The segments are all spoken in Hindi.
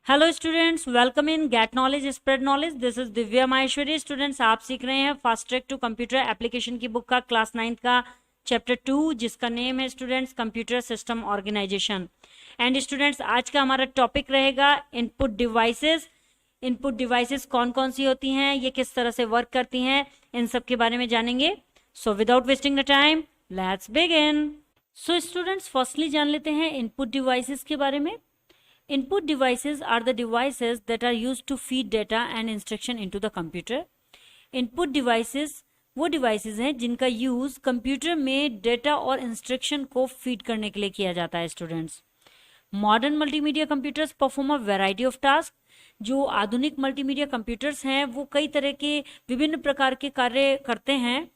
Hello students, welcome in get knowledge spread knowledge. This is Divya Maheshwari. Students, आप सीख रहे हैं fast track to computer application की बुक का क्लास 9 का चैप्टर 2, जिसका नेम है students computer system organisation. And students, आज का हमारा टॉपिक रहेगा इनपुट डिवाइसेस। इनपुट डिवाइसेस कौन कौन सी होती हैं, ये किस तरह से वर्क करती हैं, इन सब के बारे में जानेंगे। So without wasting the time, let's begin. So students, firstly जान लेते हैं इनपुट डिवाइसेस के बारे में। Input devices are the devices that are used to feed data and instruction into the computer. Input devices वो devices हैं जिनका यूज कंप्यूटर में डेटा और इंस्ट्रक्शन को फीड करने के लिए किया जाता है। Students, modern multimedia computers perform a variety of task. जो आधुनिक मल्टीमीडिया कंप्यूटर्स हैं वो कई तरह के विभिन्न प्रकार के कार्य करते हैं।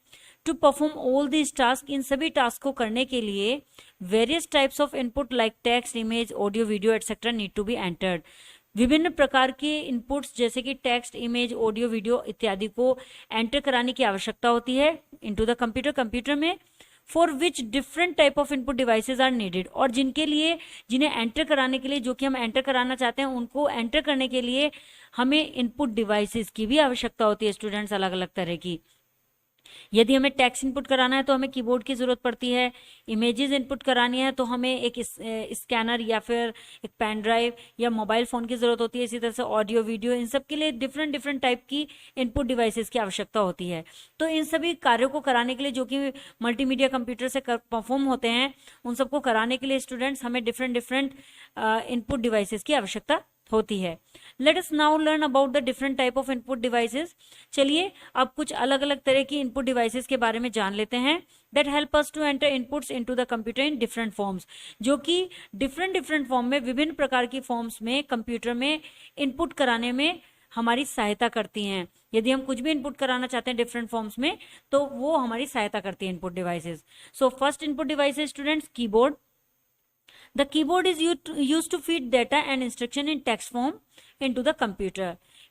To perform all this task, इन सभी टास्क को करने के लिए various types of input like text, image, audio, video etcetera need to be entered. विभिन्न प्रकार के इनपुट्स जैसे कि टेक्स्ट, इमेज, ऑडियो, वीडियो इत्यादि को एंटर कराने की आवश्यकता होती है इनटू द कंप्यूटर में। For which different type of input devices are needed, और जिनके लिए जिन्हें एंटर कराने के लिए, जो कि हम एंटर कराना चाहते हैं, उनको एंटर करने के लिए हमें इनपुट डिवाइसेस की भी आवश्यकता होती है। स्टूडेंट्स, अलग अलग तरह की। यदि हमें टेक्स्ट इनपुट कराना है तो हमें कीबोर्ड की जरूरत पड़ती है। इमेजेस इनपुट करानी है तो हमें एक स्कैनर या फिर एक पेन ड्राइव या मोबाइल फोन की जरूरत होती है। इसी तरह से ऑडियो, वीडियो, इन सब के लिए डिफरेंट डिफरेंट टाइप की इनपुट डिवाइसेस की आवश्यकता होती है। तो इन सभी कार्यों को कराने के लिए, जो कि मल्टीमीडिया कंप्यूटर से परफॉर्म होते हैं, उन सबको कराने के लिए स्टूडेंट्स हमें डिफरेंट डिफरेंट इनपुट डिवाइसेस की आवश्यकता होती है। Let us now learn about the different type of input devices. चलिए अब कुछ अलग अलग तरह की इनपुट डिवाइसेस के बारे में जान लेते हैं। That help us to enter inputs into the computer in different forms, जो कि डिफरेंट डिफरेंट फॉर्म में, विभिन्न प्रकार की फॉर्म्स में कंप्यूटर में इनपुट कराने में हमारी सहायता करती हैं। यदि हम कुछ भी इनपुट कराना चाहते हैं डिफरेंट फॉर्म्स में, तो वो हमारी सहायता करती है input devices. So first input device students, keyboard. The keyboard is used to feed data and instruction in text form into the computer.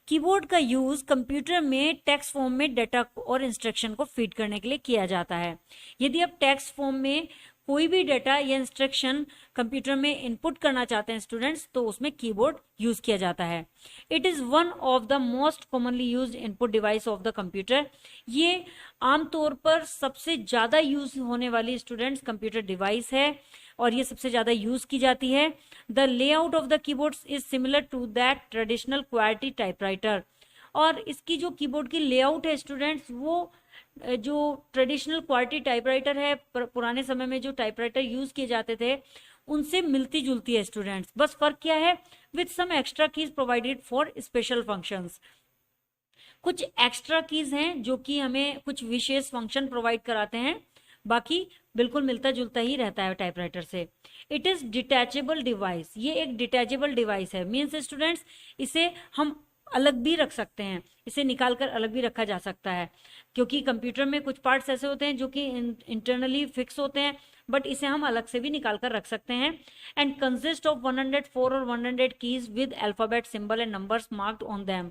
Keyboard का यूज कंप्यूटर में टेक्स्ट फॉर्म में डेटा और इंस्ट्रक्शन को फीड करने के लिए किया जाता है। यदि आप टेक्स्ट फॉर्म में कोई भी डेटा या इंस्ट्रक्शन कंप्यूटर में इनपुट करना चाहते हैं स्टूडेंट्स, तो उसमें कीबोर्ड यूज किया जाता है। It is one of the most commonly used input device of the computer. ये आमतौर पर सबसे ज्यादा यूज होने वाली स्टूडेंट्स कंप्यूटर डिवाइस है और ये सबसे ज्यादा यूज की जाती है। The layout of the keyboard is similar to that traditional QWERTY typewriter. और इसकी जो कीबोर्ड की लेआउट है स्टूडेंट्स, वो जो ट्रेडिशनल क्वालिटी टाइपराइटर है, पुराने समय में जो टाइपराइटर यूज किए जाते थे, उनसे मिलती जुलती है स्टूडेंट्स। बस फर्क क्या है, with some extra keys provided for special functions. कुछ एक्स्ट्रा कीज हैं जो कि हमें कुछ विशेष फंक्शन प्रोवाइड कराते हैं, बाकी बिल्कुल मिलता जुलता ही रहता है टाइपराइटर से। It is detachable device. ये एक डिटैचेबल डिवाइस है, मीन्स स्टूडेंट्स इसे हम अलग भी रख सकते हैं, इसे निकालकर अलग भी रखा जा सकता है, क्योंकि कंप्यूटर में कुछ पार्ट्स ऐसे होते हैं जो कि इंटरनली फिक्स होते हैं, बट इसे हम अलग से भी निकाल कर रख सकते हैं। एंड कंसिस्ट ऑफ 104 और 100 keys with alphabet, symbol and numbers marked on them.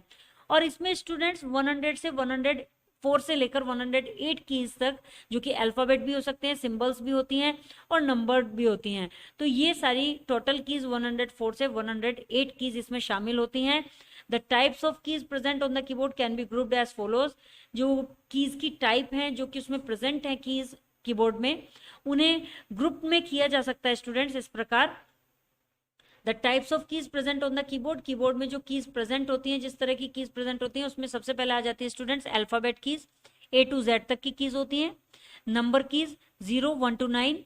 और इसमें स्टूडेंट्स 100 से 104 से लेकर 108 कीज तक, जो कि अल्फाबेट भी हो सकते हैं, सिंबल्स भी होती हैं और नंबर भी होती हैं, तो ये सारी टोटल कीज 104 से 108 कीज इसमें शामिल होती हैं। The types of keys present on the keyboard can be grouped as follows. जो कीज की टाइप हैं जो कि उसमें प्रेजेंट है कीज कीबोर्ड में, उन्हें ग्रुप में किया जा सकता है स्टूडेंट्स इस प्रकार। The types of keys present on the keyboard. Keyboard में जो कीज प्रेजेंट होती हैं, जिस तरह की कीज प्रेजेंट होती हैं, उसमें सबसे पहले आ जाती है students alphabet keys, A to Z तक की कीज होती हैं। Number keys 0, 1 to 9।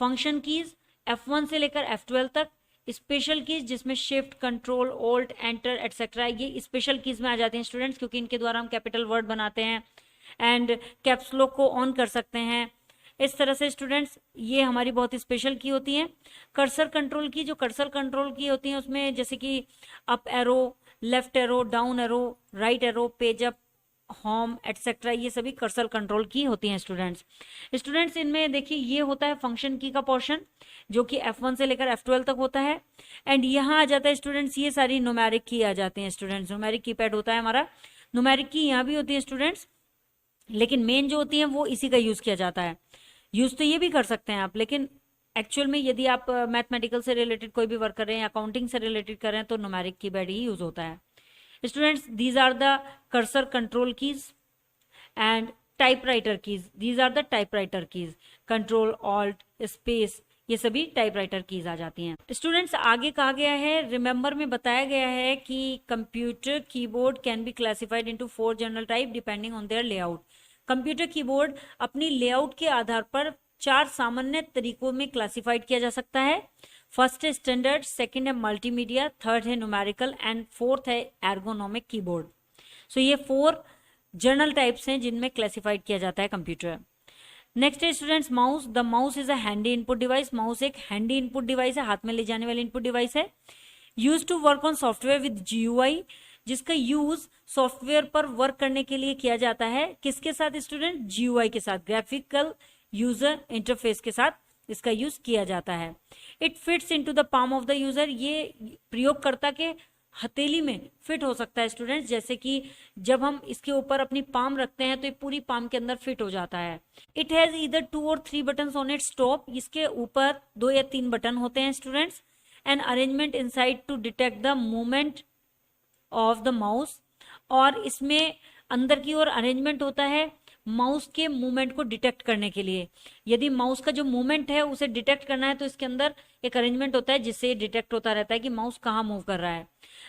Function keys F1 से लेकर F12 तक। स्पेशल कीज जिसमें shift, control, alt, enter etcetera, ये स्पेशल कीज में आ जाते हैं स्टूडेंट्स, क्योंकि इनके द्वारा हम कैपिटल वर्ड बनाते हैं एंड कैप्स लॉक को ऑन कर सकते हैं। इस तरह से स्टूडेंट्स ये हमारी बहुत ही स्पेशल की होती हैं। कर्सर कंट्रोल की, जो कर्सर कंट्रोल की होती हैं उसमें जैसे कि up arrow, left arrow, down arrow, right arrow, page up, home etcetera, ये सभी कर्सर कंट्रोल की होती हैं स्टूडेंट्स। इनमें देखिए ये होता है फंक्शन की का पोर्शन, जो कि F1 से लेकर F12 तक होता है। एंड यहाँ आ जाता है स्टूडेंट्स, ये सारी न्यूमेरिक की आ जाती हैं स्टूडेंट्स। न्यूमेरिक कीपैड होता है हमारा, न्यूमेरिक की यहाँ भी होती है स्टूडेंट्स, लेकिन मेन जो होती है वो इसी का यूज किया जाता है। यूज तो ये भी कर सकते हैं आप, लेकिन एक्चुअल में यदि आप मैथमेटिकल से रिलेटेड कोई भी वर्क कर रहे हैं, अकाउंटिंग से रिलेटेड कर रहे हैं, तो न्यूमेरिक कीपैड ही यूज होता है। Students, these are the cursor control keys and typewriter keys, these are the typewriter keys, control alt space, ये सभी टाइपराइटर कीज आ जाती हैं। स्टूडेंट्स, आगे कहा गया है, रिमेंबर में बताया गया है कि computer keyboard can be classified into 4 general type depending on their layout. Computer keyboard अपनी लेआउट के आधार पर 4 सामान्य तरीकों में क्लासिफाइड किया जा सकता है। फर्स्ट है स्टैंडर्ड, सेकंड है मल्टीमीडिया, थर्ड है न्यूमेरिकल एंड फोर्थ है एर्गोनॉमिक कीबोर्ड। सो ये 4 जनरल टाइप्स हैं जिनमें क्लासिफाइड किया जाता है कंप्यूटर। नेक्स्ट है students mouse. The mouse is a handy input device. Mouse एक हैंडी इनपुट डिवाइस है, हाथ में ले जाने वाली इनपुट डिवाइस है। Use to work on software with GUI, जिसका यूज सॉफ्टवेयर पर वर्क करने के लिए किया जाता है। किसके साथ स्टूडेंट? GUI के साथ, ग्राफिकल यूजर इंटरफेस के साथ इसका यूज किया जाता है। It fits into the palm of the user, ये प्रयोगकर्ता के हथेली में फिट हो सकता है स्टूडेंट्स। जैसे कि जब हम इसके ऊपर अपनी पाम रखते हैं तो ये पूरी पाम के अंदर फिट हो जाता है। इट हैज ईदर 2 और 3 बटन ऑन इट्स टॉप, इसके ऊपर 2 या 3 बटन होते हैं students. An arrangement inside to detect the movement of the mouse, और इसमें अंदर की ओर अरेंजमेंट होता है माउस के मूवमेंट को डिटेक्ट करने के लिए। यदि माउस का जो मूवमेंट है उसे डिटेक्ट करना है तो इसके अंदर एक अरेंजमेंट होता है जिससे डिटेक्ट होता रहता है कि माउस कहाँ मूव कर रहा है।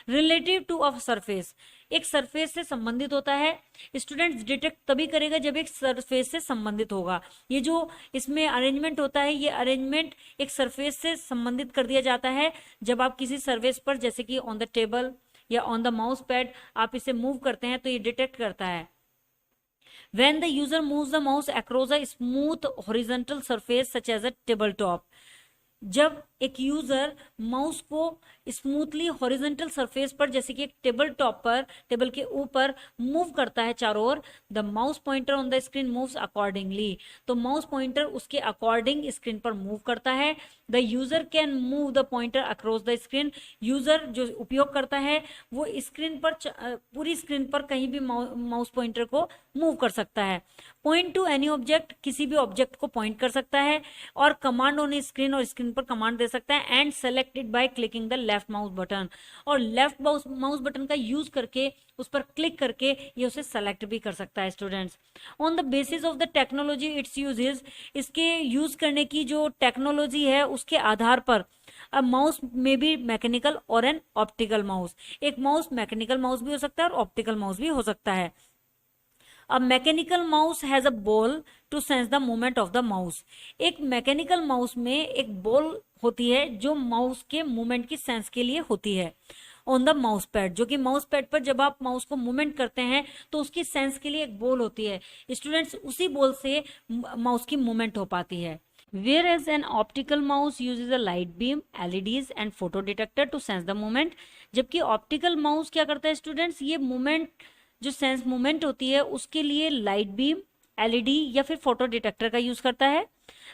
रिलेटिव टू अ सरफेस, एक सरफेस से संबंधित होता है। स्टूडेंट्स, डिटेक्ट तभी करेगा जब एक सरफेस से संबंधित होगा। ये जो इसमें अरेंजमेंट होता है, ये अरेंजमेंट एक सरफेस से संबंधित कर दिया जाता है। जब आप किसी सरफेस पर, जैसे कि ऑन द टेबल या ऑन द माउस पैड, आप इसे मूव करते हैं तो ये डिटेक्ट करता है। When the user moves the mouse across a smooth horizontal surface such as a tabletop, जब एक यूजर माउस को स्मूथली हॉरिजॉन्टल सरफेस पर, जैसे कि एक टेबल टॉप पर, टेबल के ऊपर मूव करता है चारों ओर, the mouse pointer on the screen moves accordingly, तो माउस पॉइंटर उसके अकॉर्डिंग स्क्रीन पर मूव करता है। The user can move the pointer across the screen, user जो उपयोग करता है वो स्क्रीन पर, पूरी स्क्रीन पर कहीं भी माउस पॉइंटर को मूव कर सकता है। पॉइंट टू एनी ऑब्जेक्ट, किसी भी ऑब्जेक्ट को पॉइंट कर सकता है, और कमांड ऑन स्क्रीन, और स्क्रीन पर कमांड दे सकता है। And selected by clicking the left mouse button, और लेफ्ट माउस बटन का यूज करके, उस पर क्लिक करके ये उसे सेलेक्ट भी कर सकता है students. On the basis of the technology it's uses, इसके यूज करने की जो टेक्नोलॉजी है उसके आधार पर a mouse may B mechanical और एन ऑप्टिकल माउस, एक माउस मैकेनिकल माउस भी हो सकता है और ऑप्टिकल माउस भी हो सकता है। A mechanical mouse has a ball to sense the movement of the mouse. एक मैकेनिकल माउस में एक बॉल होती है जो माउस के मूवमेंट की सेंस के लिए होती है ऑन द माउस पैड, जो कि माउस पैड पर जब आप माउस को मूवमेंट करते हैं तो उसकी सेंस के लिए एक बॉल होती है। स्टूडेंट्स, उसी बॉल से माउस की मूवमेंट हो पाती है। Whereas an optical mouse uses a light beam, LEDs and photo detector to sense the movement, जबकि ऑप्टिकल माउस क्या करता है स्टूडेंट्स, ये मूवमेंट, जो सेंस मूवमेंट होती है उसके लिए लाइट बीम, एलईडी या फिर फोटो डिटेक्टर का यूज करता है।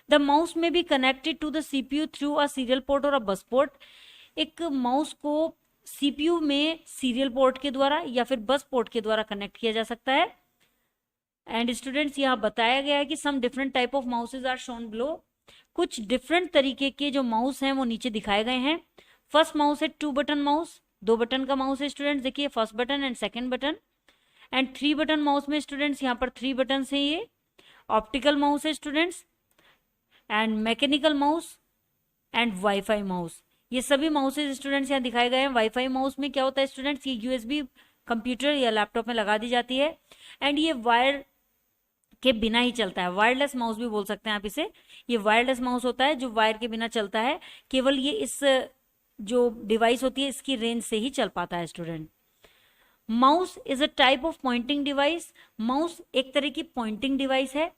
The mouse may be connected to the CPU through a serial port और अ बस पोर्ट, एक माउस को सीपीयू में सीरियल पोर्ट के द्वारा या फिर बस पोर्ट के द्वारा कनेक्ट किया जा सकता है। एंड स्टूडेंट्स, यहाँ बताया गया है कि some different type of mouses are shown below, कुछ डिफरेंट तरीके के जो माउस हैं वो नीचे दिखाए गए हैं। फर्स्ट माउस है 2 बटन माउस, 2 बटन का माउस है स्टूडेंट्स, देखिए first button and second button. And 3 button mouse में स्टूडेंट्स यहाँ पर 3 बटन है, ये ऑप्टिकल माउस है students, and mechanical mouse and wifi mouse, ये सभी माउसेज स्टूडेंट्स यहाँ दिखाए गए हैं। वाईफाई माउस में क्या होता है स्टूडेंट्स, ये यूएसबी कंप्यूटर या लैपटॉप में लगा दी जाती है एंड ये वायर के बिना ही चलता है, वायरलेस माउस भी बोल सकते हैं आप इसे। ये वायरलेस माउस होता है जो वायर के बिना चलता है, केवल ये इस जो डिवाइस होती है इसकी रेंज से ही चल पाता है student. Mouse is a type of pointing device, mouse एक तरह की पॉइंटिंग डिवाइस है।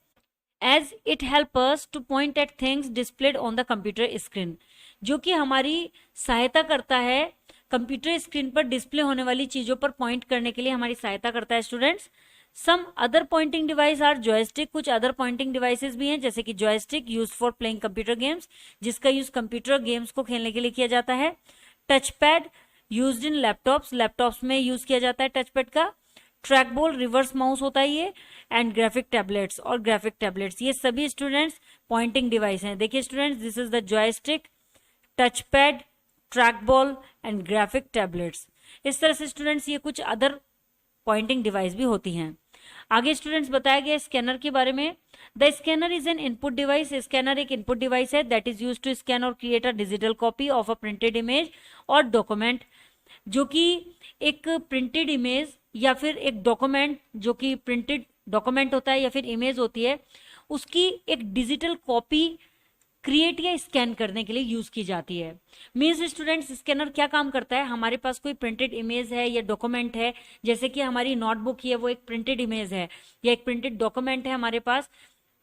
As it help us to point at things displayed on the computer screen, जो कि हमारी सहायता करता है कंप्यूटर स्क्रीन पर डिस्प्ले होने वाली चीजों पर पॉइंट करने के लिए हमारी सहायता करता है students. Some other pointing device are joystick, कुछ अदर पॉइंटिंग डिवाइसेस भी हैं जैसे कि joystick use for playing computer games, जिसका यूज कंप्यूटर गेम्स को खेलने के लिए किया जाता है। Touch pad used in laptops, laptops में यूज किया जाता है टच पैड का। ट्रैक बॉल, रिवर्स माउस होता है ये, एंड ग्राफिक टैबलेट्स और ग्राफिक टैबलेट्स, ये सभी स्टूडेंट्स पॉइंटिंग डिवाइस हैं। देखिए students, this is the joystick, touch pad, track ball and graphic tablets. इस तरह से स्टूडेंट्स ये कुछ अदर पॉइंटिंग डिवाइस भी होती हैं। आगे स्टूडेंट्स बताया गया स्कैनर के बारे में। The scanner is an input device. Scanner एक इनपुट डिवाइस है that is use to scan और create a digital copy of a printed image और डॉक्यूमेंट, जो कि एक प्रिंटेड इमेज या फिर एक डॉक्यूमेंट, जो कि प्रिंटेड डॉक्यूमेंट होता है या फिर इमेज होती है, उसकी एक डिजिटल कॉपी क्रिएट या स्कैन करने के लिए यूज की जाती है। मीन्स स्टूडेंट्स, स्कैनर क्या काम करता है, हमारे पास कोई प्रिंटेड इमेज है या डॉक्यूमेंट है, जैसे कि हमारी नोटबुक है, वो एक प्रिंटेड इमेज है या एक प्रिंटेड डॉक्यूमेंट है हमारे पास,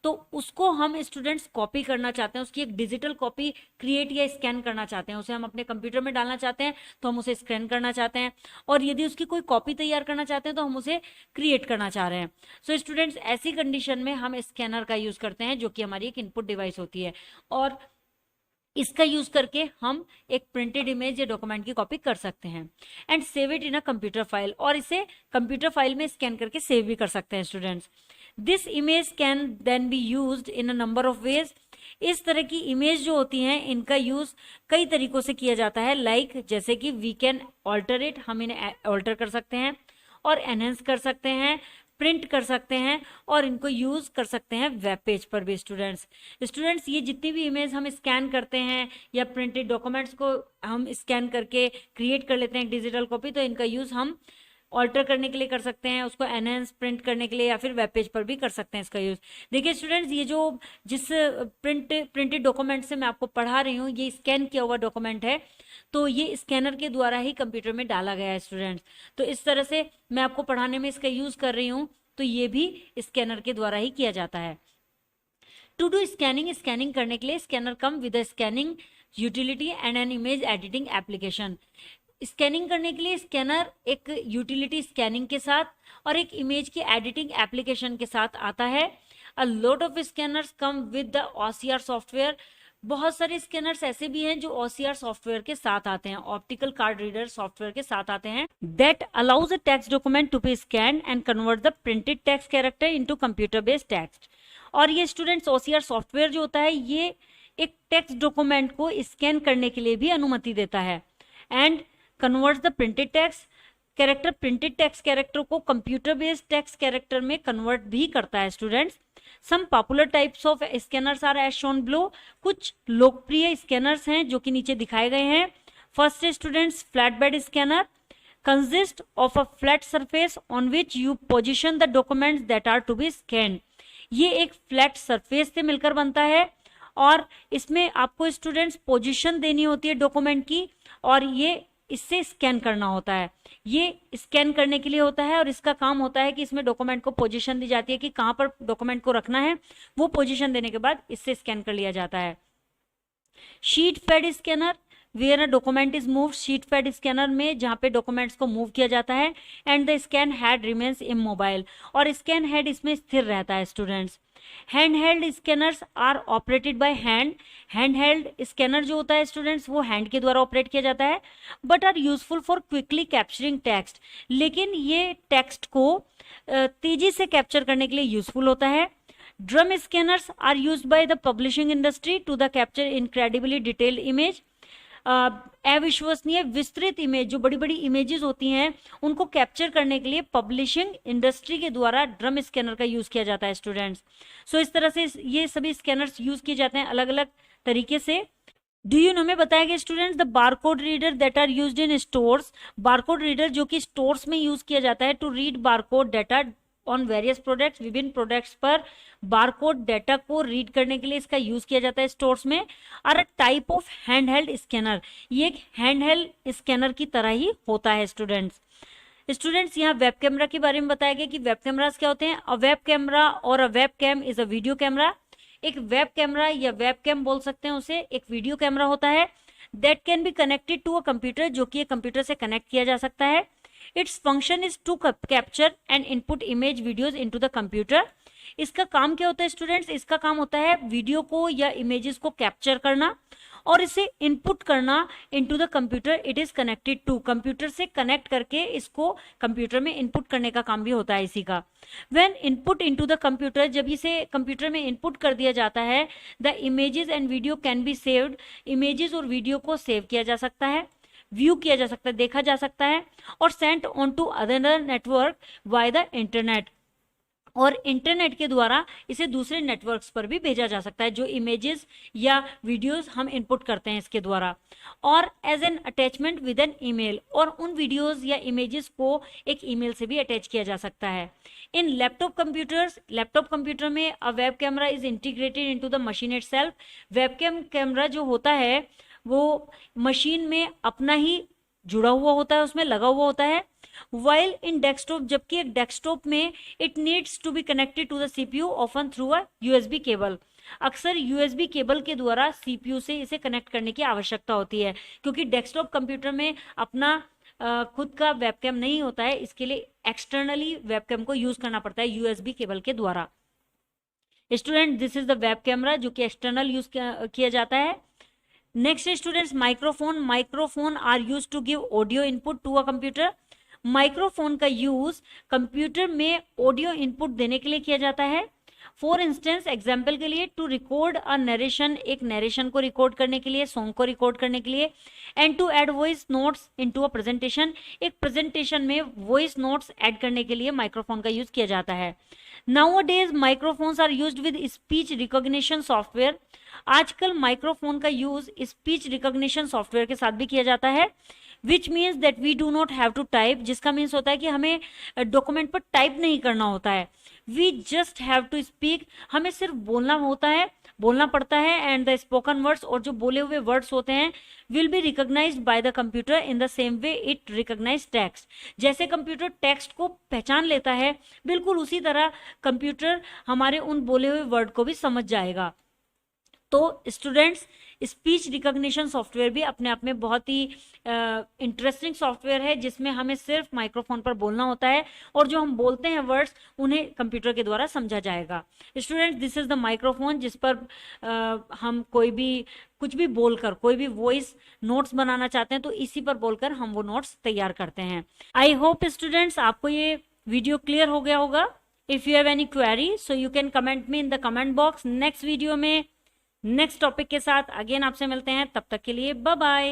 तो उसको हम स्टूडेंट्स कॉपी करना चाहते हैं, उसकी एक डिजिटल कॉपी क्रिएट या स्कैन करना चाहते हैं, उसे हम अपने कंप्यूटर में डालना चाहते हैं तो हम उसे स्कैन करना चाहते हैं, और यदि उसकी कोई कॉपी तैयार करना चाहते हैं तो हम उसे क्रिएट करना चाह रहे हैं। सो स्टूडेंट्स, ऐसी कंडीशन में हम स्कैनर का यूज करते हैं, जो कि हमारी एक इनपुट डिवाइस होती है, और इसका यूज करके हम एक प्रिंटेड इमेज या डॉक्यूमेंट की कॉपी कर सकते हैं and save it in a computer file, और इसे कंप्यूटर फाइल में स्कैन करके सेव भी कर सकते हैं students. This image can then be used in a number of ways. इस तरह की इमेज जो होती हैं, इनका यूज कई तरीकों से किया जाता है, लाइक जैसे कि वी कैन ऑल्टर इट, हम इन्हें ऑल्टर कर सकते हैं और एनहेंस कर सकते हैं, प्रिंट कर सकते हैं, और इनको यूज कर सकते हैं वेब पेज पर भी। स्टूडेंट्स ये जितनी भी इमेज हम स्कैन करते हैं या प्रिंटेड डॉक्यूमेंट्स को हम स्कैन करके क्रिएट कर लेते हैं डिजिटल कॉपी, तो इनका यूज हम ऑल्टर करने के लिए कर सकते हैं, उसको एनहेंस प्रिंट करने के लिए, या फिर वेब पेज पर भी कर सकते हैं इसका यूज। देखिए स्टूडेंट्स, ये जो जिस प्रिंटेड डॉक्यूमेंट से मैं आपको पढ़ा रही हूँ, ये स्कैन किया हुआ डॉक्यूमेंट है, तो ये स्कैनर के द्वारा ही कंप्यूटर में डाला गया है स्टूडेंट्स। तो इस तरह से मैं आपको पढ़ाने में इसका यूज कर रही हूँ, तो ये भी स्कैनर के द्वारा ही किया जाता है। टू डू स्कैनिंग, स्कैनिंग करने के लिए scanner come with a scanning utility and an image editing application. Scanning करने के लिए स्कैनर एक यूटिलिटी स्कैनिंग के साथ और एक इमेज की एडिटिंग एप्लीकेशन के साथ आता है। A lot of scanners come with the OCR software. बहुत सारे स्कैनर्स ऐसे भी हैं जो OCR सॉफ्टवेयर के साथ आते हैं, ऑप्टिकल कार्ड रीडर सॉफ्टवेयर के साथ आते हैं, that allows a text document to be scan and convert the printed text character into computer based text. और ये स्टूडेंट्स OCR सॉफ्टवेयर जो होता है, ये एक टेक्स्ट डॉक्यूमेंट को स्कैन करने के लिए भी अनुमति देता है and converts the printed text character, printed text character को कंप्यूटर बेस्ड टेक्स्ट कैरेक्टर में कन्वर्ट भी करता है students. Some popular types of scanners are as shown below. कुछ लोकप्रिय स्कैनर्स हैं जो कि नीचे दिखाए गए हैं। First students, flat bed scanner consist of a flat surface on which you position the documents that are to be scan. ये एक फ्लैट सरफेस से मिलकर बनता है और इसमें आपको स्टूडेंट्स पोजीशन देनी होती है डॉक्यूमेंट की, और ये इससे स्कैन करना होता है। ये स्कैन करने के लिए होता है और इसका काम होता है कि इसमें डॉक्यूमेंट को पोजीशन दी जाती है कि कहाँ पर डॉक्यूमेंट को रखना है, वो पोजीशन देने के बाद इससे स्कैन कर लिया जाता है। Sheet fed scanner, where a document is move. Sheet fed scanner में जहाँ पे डॉक्यूमेंट्स को मूव किया जाता है and the scan head remains immobile, और स्कैन हेड इसमें स्थिर रहता है students. Hand held scanners are operated by hand. Hand held scanner जो होता है स्टूडेंट्स, वो हैंड के द्वारा ऑपरेट किया जाता है, but are useful for quickly capturing text. लेकिन ये टेक्स्ट को तेजी से कैप्चर करने के लिए यूजफुल होता है। Drum scanners are used by the publishing industry to the capture incredibly detailed image. अविश्वसनीय विस्तृत इमेज, जो बड़ी बड़ी इमेजेस होती हैं, उनको कैप्चर करने के लिए पब्लिशिंग इंडस्ट्री के द्वारा ड्रम स्कैनर का यूज किया जाता है स्टूडेंट्स। सो इस तरह से ये सभी स्कैनर्स यूज किए जाते हैं अलग अलग तरीके से। डू यू नो में बताया गया students, the barcode reader that are used in stores. Barcode reader जो कि स्टोर्स में यूज किया जाता है to read barcode data on various products. विभिन्न प्रोडक्ट्स पर बारकोड डाटा को रीड करने के लिए इसका यूज किया जाता है स्टोर्स में। और अ टाइप ऑफ हैंडहेल्ड स्कैनर, ये एक हैंडहेल्ड स्कैनर की तरह ही होता है स्टूडेंट्स यहाँ वेब कैमरा के बारे में बताया गया कि वेब कैमरास क्या होते हैं। अ वेब कैमरा और a web cam is a video camera. एक वेब कैमरा या वेब कैम बोल सकते हैं उसे, एक वीडियो कैमरा होता है that can be connected to a computer, जो कि एक कंप्यूटर से कनेक्ट किया जा सकता है। Its function is to capture and input image videos into the computer. इसका काम क्या होता है स्टूडेंट्स, इसका काम होता है वीडियो को या इमेजेस को कैप्चर करना और इसे इनपुट करना into the computer, it is connected to, computer से कनेक्ट करके इसको कंप्यूटर में इनपुट करने का काम भी होता है इसी का। When input into the computer, जब इसे कंप्यूटर में इनपुट कर दिया जाता है, the images and video can be saved, images और वीडियो को सेव किया जा सकता है, व्यू किया जा सकता है, देखा जा सकता है, और sent on to other network by the internet, और इंटरनेट के द्वारा इसे दूसरे नेटवर्क्स पर भी भेजा जा सकता है, जो इमेजेस या वीडियोस हम इनपुट करते हैं इसके द्वारा, और as an attachment with an email, और उन वीडियोस या इमेजेस को एक ईमेल से भी अटैच किया जा सकता है। इन लैपटॉप कंप्यूटर्स, लैपटॉप कंप्यूटर में अ web camera is integrated into the machine itself, webcam camera जो होता है वो मशीन में अपना ही जुड़ा हुआ होता है, उसमें लगा हुआ होता है। वाइल इन डेस्कटॉप, जबकि एक डेस्कटॉप में it needs to be connected to the CPU often through a USB cable, अक्सर यूएसबी केबल के द्वारा सीपीयू से इसे कनेक्ट करने की आवश्यकता होती है, क्योंकि डेस्कटॉप कंप्यूटर में अपना खुद का वेबकैम नहीं होता है, इसके लिए एक्सटर्नली वेबकैम को यूज करना पड़ता है यूएसबी केबल के द्वारा। Student, this is the web camera जो कि एक्सटर्नल यूज किया जाता है। Next students, microphone, microphone are use to give audio input to a computer, microphone का यूज कंप्यूटर में ऑडियो इनपुट देने के लिए किया जाता है। फॉर इंस्टेंस, एग्जाम्पल के लिए, टू रिकॉर्ड अ नरेशन, एक नरेशन को रिकॉर्ड करने के लिए, सॉन्ग को रिकॉर्ड करने के लिए, and to add voice notes into a presentation, एक प्रेजेंटेशन में वॉइस नोट्स ऐड करने के लिए माइक्रोफोन का यूज किया जाता है। Nowadays microphones are used with speech recognition software, आजकल माइक्रोफोन का यूज स्पीच रिकॉग्निशन सॉफ्टवेयर के साथ भी किया जाता है, which means that we do not have to type, जिसका मीन्स होता है कि हमें डॉक्यूमेंट पर टाइप नहीं करना होता है, we just have to speak, हमें सिर्फ बोलना होता है, बोलना पड़ता है, एंड द स्पोकन वर्ड्स, और जो बोले हुए वर्ड्स होते हैं, will be recognised by the computer in the same way it recognise text, जैसे कंप्यूटर टेक्स्ट को पहचान लेता है, बिल्कुल उसी तरह कंप्यूटर हमारे उन बोले हुए वर्ड को भी समझ जाएगा। तो स्टूडेंट्स, स्पीच रिकॉग्निशन सॉफ्टवेयर भी अपने आप में बहुत ही इंटरेस्टिंग सॉफ्टवेयर है, जिसमें हमें सिर्फ माइक्रोफोन पर बोलना होता है, और जो हम बोलते हैं वर्ड्स उन्हें कंप्यूटर के द्वारा समझा जाएगा। Students, this is the microphone, जिस पर हम कोई भी कुछ भी बोलकर कोई भी वॉइस नोट्स बनाना चाहते हैं तो इसी पर बोलकर हम वो नोट्स तैयार करते हैं। आई होप स्टूडेंट्स आपको ये वीडियो क्लियर हो गया होगा। If you have any query so you can comment me in the comment box. Next video में नेक्स्ट टॉपिक के साथ अगेन आपसे मिलते हैं, तब तक के लिए बाय बाय।